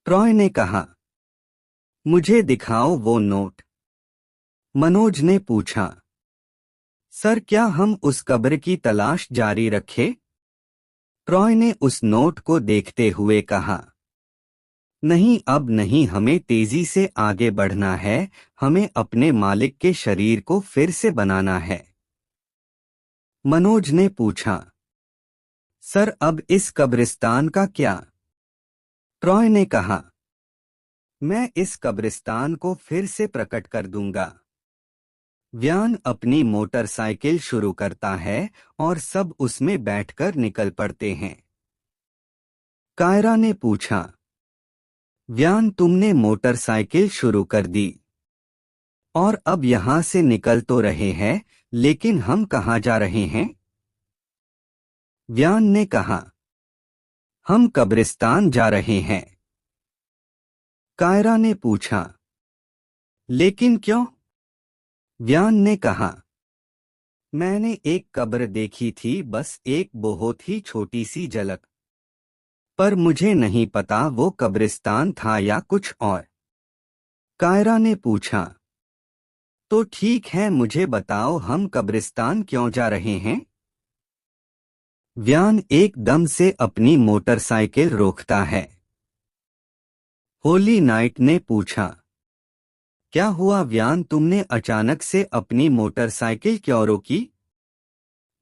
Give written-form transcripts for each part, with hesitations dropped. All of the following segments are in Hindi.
ट्रॉय ने कहा। मुझे दिखाओ वो नोट। मनोज ने पूछा। सर, क्या हम उस कब्र की तलाश जारी रखें? ट्रॉय ने उस नोट को देखते हुए कहा। नहीं, अब नहीं, हमें तेजी से आगे बढ़ना है। हमें अपने मालिक के शरीर को फिर से बनाना है। मनोज ने पूछा। सर, अब इस कब्रिस्तान का क्या? ट्रॉय ने कहा। मैं इस कब्रिस्तान को फिर से प्रकट कर दूंगा। व्यान अपनी मोटरसाइकिल शुरू करता है और सब उसमें बैठकर निकल पड़ते हैं। कायरा ने पूछा। व्यान, तुमने मोटरसाइकिल शुरू कर दी और अब यहां से निकल तो रहे हैं, लेकिन हम कहां जा रहे हैं? व्यान ने कहा। हम कब्रिस्तान जा रहे हैं। कायरा ने पूछा। लेकिन क्यों? व्यान ने कहा। मैंने एक कब्र देखी थी, बस एक बहुत ही छोटी सी झलक, पर मुझे नहीं पता वो कब्रिस्तान था या कुछ और। कायरा ने पूछा। तो ठीक है, मुझे बताओ, हम कब्रिस्तान क्यों जा रहे हैं? व्यान एकदम से अपनी मोटरसाइकिल रोकता है। होली नाइट ने पूछा। क्या हुआ व्यान, तुमने अचानक से अपनी मोटरसाइकिल क्यों रोकी?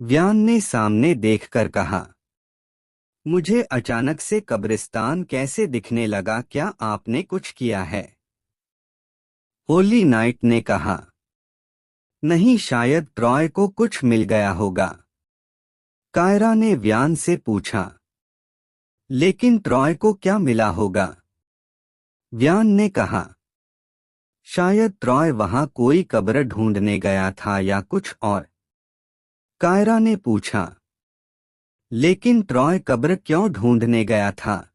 व्यान ने सामने देखकर कहा। मुझे अचानक से कब्रिस्तान कैसे दिखने लगा, क्या आपने कुछ किया है? होली नाइट ने कहा। नहीं, शायद ट्रॉय को कुछ मिल गया होगा। कायरा ने व्यान से पूछा। लेकिन ट्रॉय को क्या मिला होगा? व्यान ने कहा। शायद ट्रॉय वहां कोई कब्र ढूंढने गया था या कुछ और। कायरा ने पूछा। लेकिन ट्रॉय कब्र क्यों ढूंढने गया था?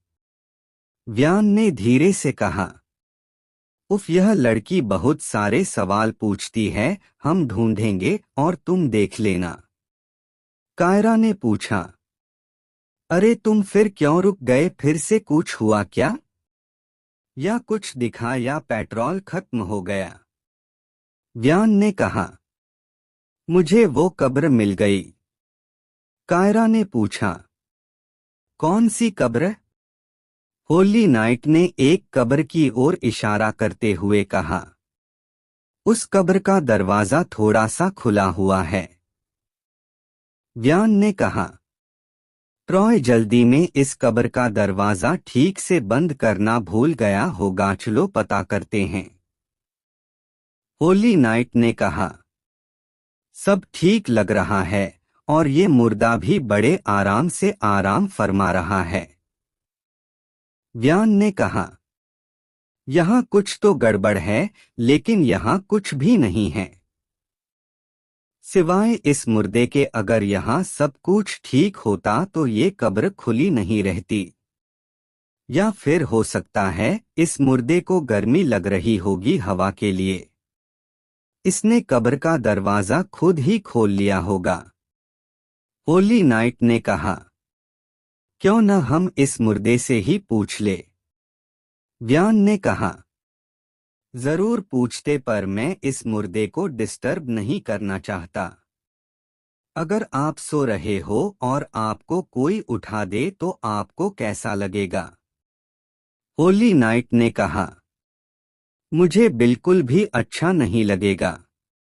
व्यान ने धीरे से कहा। उफ, यह लड़की बहुत सारे सवाल पूछती है। हम ढूंढेंगे और तुम देख लेना। कायरा ने पूछा। अरे, तुम फिर क्यों रुक गए? फिर से कुछ हुआ क्या? या कुछ दिखा या पेट्रोल खत्म हो गया? व्यान ने कहा। मुझे वो कब्र मिल गई। कायरा ने पूछा। कौन सी कब्र? होली नाइट ने एक कब्र की ओर इशारा करते हुए कहा। उस कब्र का दरवाजा थोड़ा सा खुला हुआ है। व्यान ने कहा। ट्रॉय जल्दी में इस कब्र का दरवाजा ठीक से बंद करना भूल गया होगा, चलो पता करते हैं। होली नाइट ने कहा। सब ठीक लग रहा है और ये मुर्दा भी बड़े आराम से आराम फरमा रहा है। व्यान ने कहा। यहाँ कुछ तो गड़बड़ है, लेकिन यहाँ कुछ भी नहीं है सिवाय इस मुर्दे के। अगर यहाँ सब कुछ ठीक होता तो ये कब्र खुली नहीं रहती। या फिर हो सकता है इस मुर्दे को गर्मी लग रही होगी हवा के लिए। इसने कब्र का दरवाजा खुद ही खोल लिया होगा। होली नाइट ने कहा। क्यों न हम इस मुर्दे से ही पूछ ले? व्यान ने कहा। जरूर पूछते, पर मैं इस मुर्दे को डिस्टर्ब नहीं करना चाहता। अगर आप सो रहे हो और आपको कोई उठा दे तो आपको कैसा लगेगा? होली नाइट ने कहा। मुझे बिल्कुल भी अच्छा नहीं लगेगा।